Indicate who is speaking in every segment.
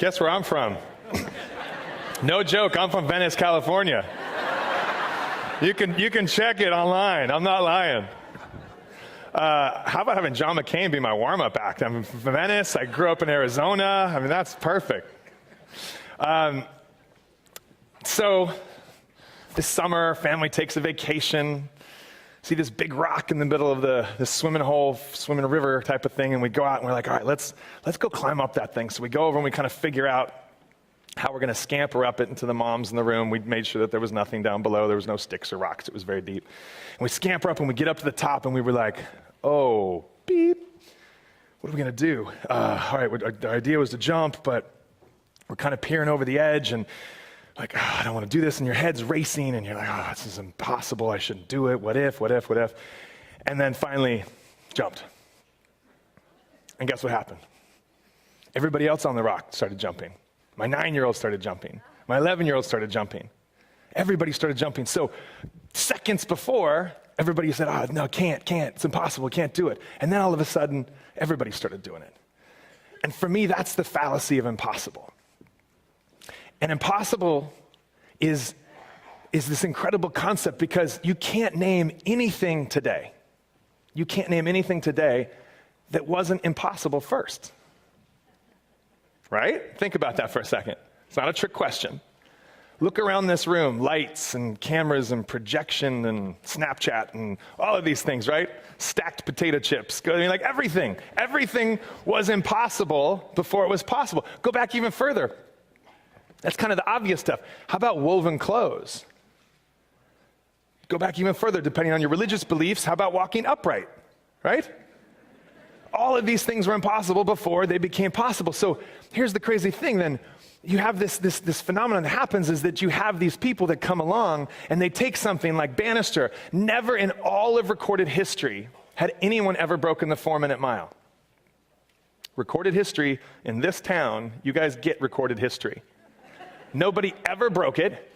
Speaker 1: Guess where I'm from? No joke, I'm from Venice, California. You can check it online. I'm not lying. How about having John McCain be my warm-up act? I'm from Venice. I grew up in Arizona. I mean, that's perfect. So this summer, family takes a vacation. See this big rock in the middle of this swimming river type of thing, and we go out and we're like, all right, let's go climb up that thing. So we go over and we kind of figure out how we're going to scamper up it into the moms in the room. We made sure that there was nothing down below. There was no sticks or rocks. It was very deep. And we scamper up and we get up to the top and we were like, oh, beep. What are we going to do? All right, our idea was to jump, but we're kind of peering over the edge and like, oh, I don't want to do this. And your head's racing and you're like, oh, this is impossible. I shouldn't do it. What if? And then finally jumped. And guess what happened? Everybody else on the rock started jumping. My 9-year-old started jumping. My 11-year-old started jumping. Everybody started jumping. So seconds before, everybody said, oh, no, can't, it's impossible, can't do it. And then all of a sudden, everybody started doing it. And for me, that's the fallacy of impossible. And impossible is this incredible concept because you can't name anything today. You can't name anything today that wasn't impossible first. Right? Think about that for a second. It's not a trick question. Look around this room, lights and cameras and projection and Snapchat and all of these things, right? Stacked potato chips. I mean, like everything. Everything was impossible before it was possible. Go back even further. That's kind of the obvious stuff. How about woven clothes? Go back even further, depending on your religious beliefs. How about walking upright, right? All of these things were impossible before they became possible. So here's the crazy thing then. You have this phenomenon that happens is that you have these people that come along and they take something like Bannister. Never in all of recorded history had anyone ever broken the 4-minute mile. Recorded history in this town, you guys get recorded history. Nobody ever broke it.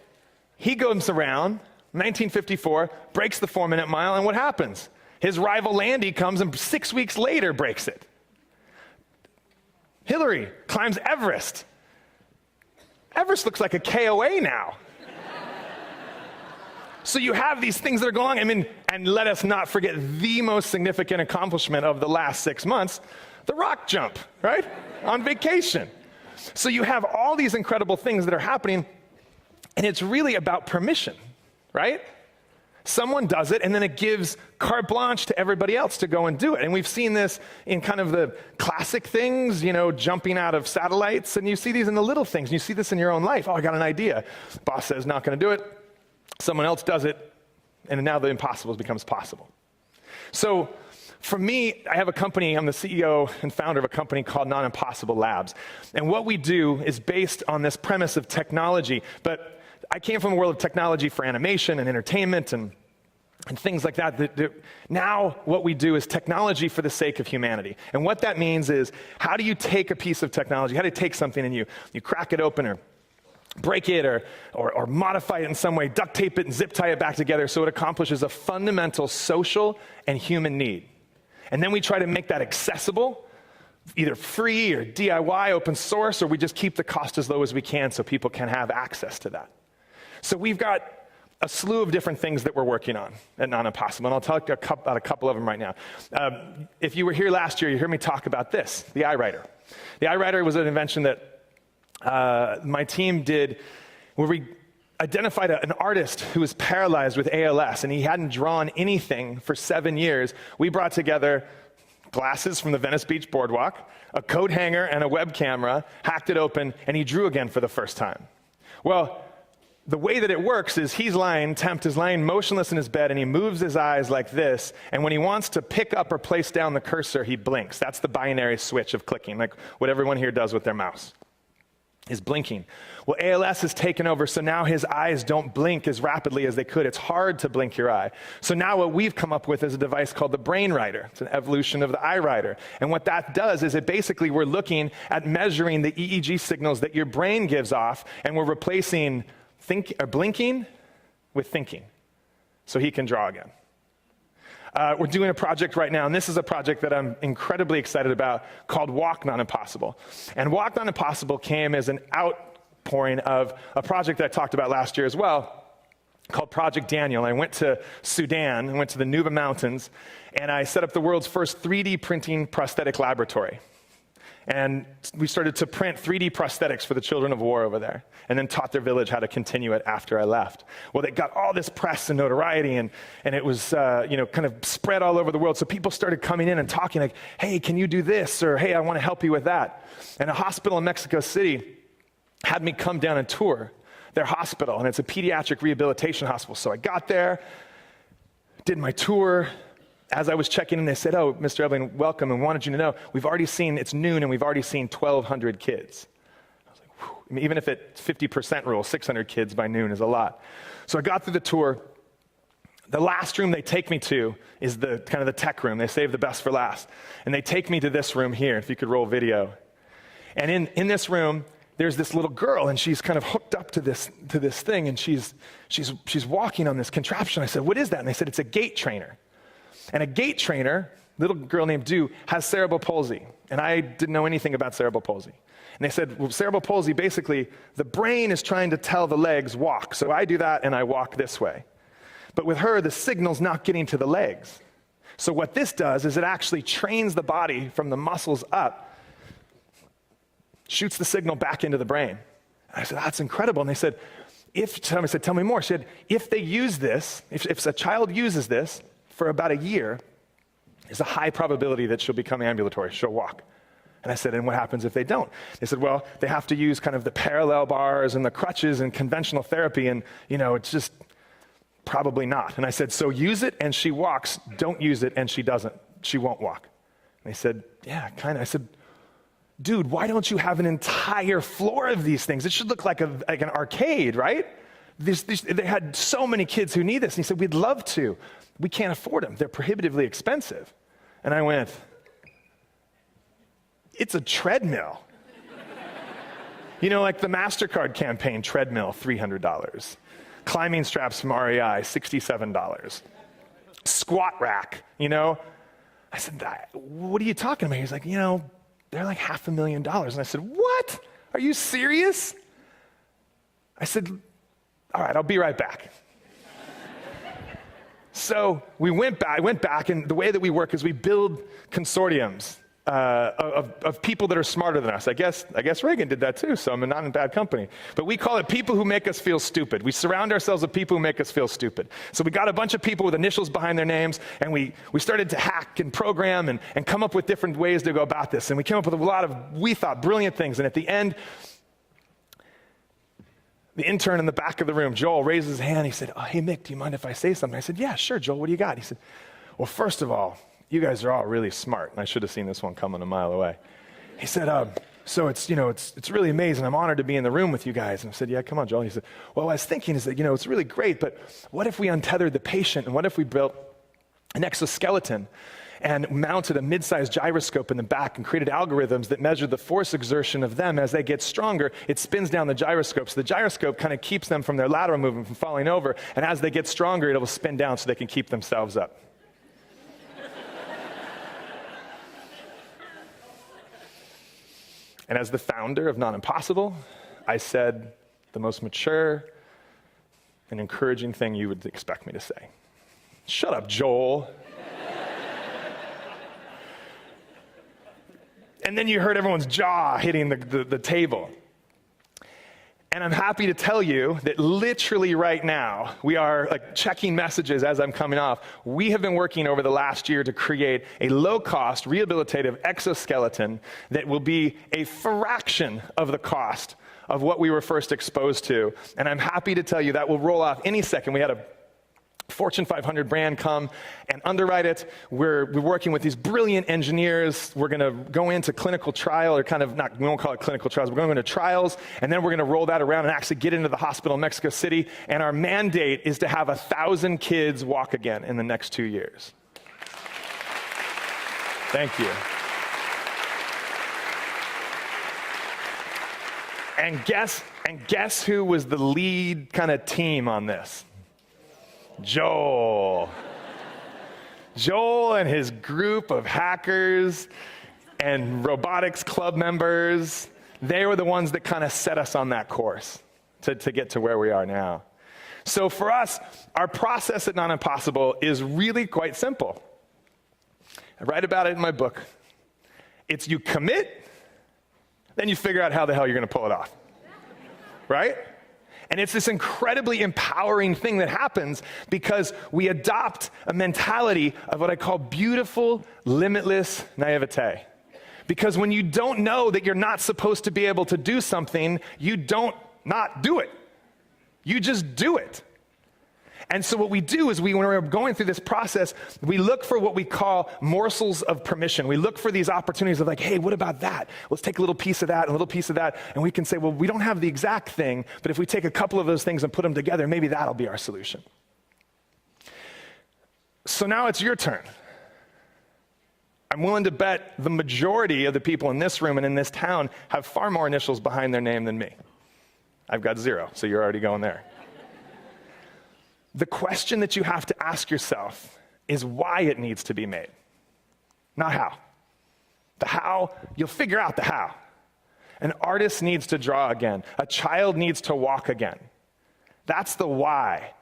Speaker 1: He goes around, 1954, breaks the 4-minute mile, and what happens? His rival Landy comes and 6 weeks later breaks it. Hillary climbs Everest. Everest looks like a KOA now. So you have these things that are going on. I mean, and let us not forget the most significant accomplishment of the last 6 months, the rock jump, right? On vacation. So you have all these incredible things that are happening, and it's really about permission, right? Someone does it, and then it gives carte blanche to everybody else to go and do it. And we've seen this in kind of the classic things, jumping out of satellites, and you see these in the little things, and you see this in your own life. Oh, I got an idea. Boss says, not going to do it. Someone else does it, and now the impossible becomes possible. So for me, I have a company. I'm the CEO and founder of a company called Non-Impossible Labs. And what we do is based on this premise of technology, but I came from a world of technology for animation and entertainment and things like that. Now what we do is technology for the sake of humanity. And what that means is, how do you take a piece of technology, how do you take something and you crack it open or break it or modify it in some way, duct tape it and zip tie it back together so it accomplishes a fundamental social and human need. And then we try to make that accessible, either free or DIY, open source, or we just keep the cost as low as we can so people can have access to that. So we've got a slew of different things that we're working on at Non-Impossible, and I'll talk about a couple of them right now. If you were here last year, you heard me talk about this, the iWriter. The iWriter was an invention that my team did where we identified an artist who was paralyzed with ALS, and he hadn't drawn anything for 7 years. We brought together glasses from the Venice Beach Boardwalk, a coat hanger, and a web camera, hacked it open, and he drew again for the first time. Well, the way that it works is Tempt is lying motionless in his bed, and he moves his eyes like this, and when he wants to pick up or place down the cursor, he blinks. That's the binary switch of clicking, like what everyone here does with their mouse, is blinking. Well, ALS has taken over, so now his eyes don't blink as rapidly as they could. It's hard to blink your eye. So now what we've come up with is a device called the Brain Writer. It's an evolution of the iWriter. And what that does is we're looking at measuring the EEG signals that your brain gives off, and we're replacing blinking with thinking, so he can draw again. We're doing a project right now, and this is a project that I'm incredibly excited about called Walk Not Impossible. And Walk Not Impossible came as an outpouring of a project that I talked about last year as well, called Project Daniel. I went to Sudan, I went to the Nuba Mountains, and I set up the world's first 3D printing prosthetic laboratory. And we started to print 3D prosthetics for the children of war over there, and then taught their village how to continue it after I left. Well, they got all this press and notoriety, and it was kind of spread all over the world. So people started coming in and talking like, hey, can you do this? Or hey, I want to help you with that. And a hospital in Mexico City had me come down and tour their hospital, and it's a pediatric rehabilitation hospital. So I got there, did my tour. As I was checking in, they said, oh, Mr. Ebeling, welcome, and wanted you to know, we've already seen, it's noon, and we've already seen 1,200 kids. I was like, whew. I mean, even if it's 50% rule, 600 kids by noon is a lot. So I got through the tour. The last room they take me to is the kind of the tech room. They save the best for last. And they take me to this room here, if you could roll video. And in this room, there's this little girl, and she's kind of hooked up to this thing, and she's walking on this contraption. I said, what is that? And they said, it's a gait trainer. And a gait trainer, little girl named Du, has cerebral palsy. And I didn't know anything about cerebral palsy. And they said, well, cerebral palsy, basically, the brain is trying to tell the legs walk. So I do that, and I walk this way. But with her, the signal's not getting to the legs. So what this does is it actually trains the body from the muscles up, shoots the signal back into the brain. And I said, that's incredible. And they said, tell me more. She said, if they use this, if a child uses this, for about a year, there's a high probability that she'll become ambulatory, she'll walk. And I said, and what happens if they don't? They said, well, they have to use kind of the parallel bars and the crutches and conventional therapy, and it's just probably not. And I said, so use it and she walks, don't use it and she doesn't, she won't walk. And they said, yeah, kind of. I said, dude, why don't you have an entire floor of these things? It should look like an arcade, right? They had so many kids who need this. And he said, we'd love to. We can't afford them. They're prohibitively expensive. And I went, it's a treadmill. Like the MasterCard campaign treadmill, $300. Climbing straps from REI, $67. Squat rack, I said, what are you talking about? He's like, they're like $500,000. And I said, what? Are you serious? I said, all right, I'll be right back. So I went back, and the way that we work is we build consortiums of people that are smarter than us. I guess Reagan did that too, so I'm not in bad company. But we call it people who make us feel stupid. We surround ourselves with people who make us feel stupid. So we got a bunch of people with initials behind their names, and we started to hack and program and come up with different ways to go about this. And we came up with a lot of, we thought, brilliant things. And at the end, the intern in the back of the room, Joel, raised his hand. He said, oh, hey, Mick, do you mind if I say something? I said, yeah, sure, Joel, what do you got? He said, well, first of all, you guys are all really smart. And I should have seen this one coming a mile away. He said, so it's really amazing. I'm honored to be in the room with you guys. And I said, yeah, come on, Joel. He said, well, what I was thinking is that, it's really great, but what if we untethered the patient, and what if we built an exoskeleton and mounted a mid-sized gyroscope in the back and created algorithms that measure the force exertion of them as they get stronger? It spins down the gyroscope. So the gyroscope kind of keeps them from their lateral movement, from falling over. And as they get stronger, it will spin down so they can keep themselves up. And as the founder of Not Impossible, I said the most mature and encouraging thing you would expect me to say. Shut up, Joel. And then you heard everyone's jaw hitting the table. And I'm happy to tell you that literally right now, we are checking messages as I'm coming off. We have been working over the last year to create a low-cost, rehabilitative exoskeleton that will be a fraction of the cost of what we were first exposed to. And I'm happy to tell you that will roll off any second. We had a Fortune 500 brand come and underwrite it. We're working with these brilliant engineers. We're going to go into clinical trial, or we won't call it clinical trials. We're going into trials, and then we're going to roll that around and actually get into the hospital in Mexico City. And our mandate is to have 1,000 kids walk again in the next 2 years. Thank you. And guess who was the lead kind of team on this? Joel. Joel and his group of hackers and robotics club members, they were the ones that kind of set us on that course to get to where we are now. So for us, our process at Not Impossible is really quite simple. I write about it in my book. It's you commit, then you figure out how the hell you're going to pull it off. Right? And it's this incredibly empowering thing that happens because we adopt a mentality of what I call beautiful, limitless naivete. Because when you don't know that you're not supposed to be able to do something, you don't not do it. You just do it. And so what we do is when we're going through this process, we look for what we call morsels of permission. We look for these opportunities of like, hey, what about that? Let's take a little piece of that and a little piece of that. And we can say, well, we don't have the exact thing, but if we take a couple of those things and put them together, maybe that'll be our solution. So now it's your turn. I'm willing to bet the majority of the people in this room and in this town have far more initials behind their name than me. I've got 0, so you're already going there. The question that you have to ask yourself is why it needs to be made, not how. The how, you'll figure out the how. An artist needs to draw again. A child needs to walk again. That's the why.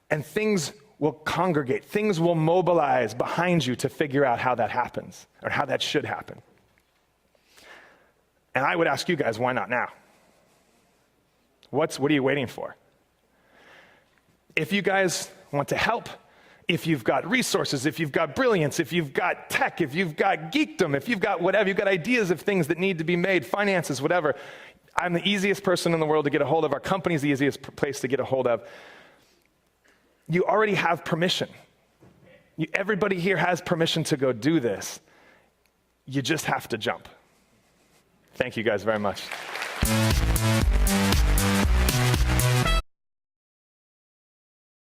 Speaker 1: And things will congregate. Things will mobilize behind you to figure out how that happens or how that should happen. And I would ask you guys, why not now? What are you waiting for? If you guys want to help, if you've got resources, if you've got brilliance, if you've got tech, if you've got geekdom, if you've got whatever, you've got ideas of things that need to be made, finances, whatever, I'm the easiest person in the world to get a hold of. Our company's the easiest place to get a hold of. You already have permission. Everybody here has permission to go do this. You just have to jump. Thank you guys very much.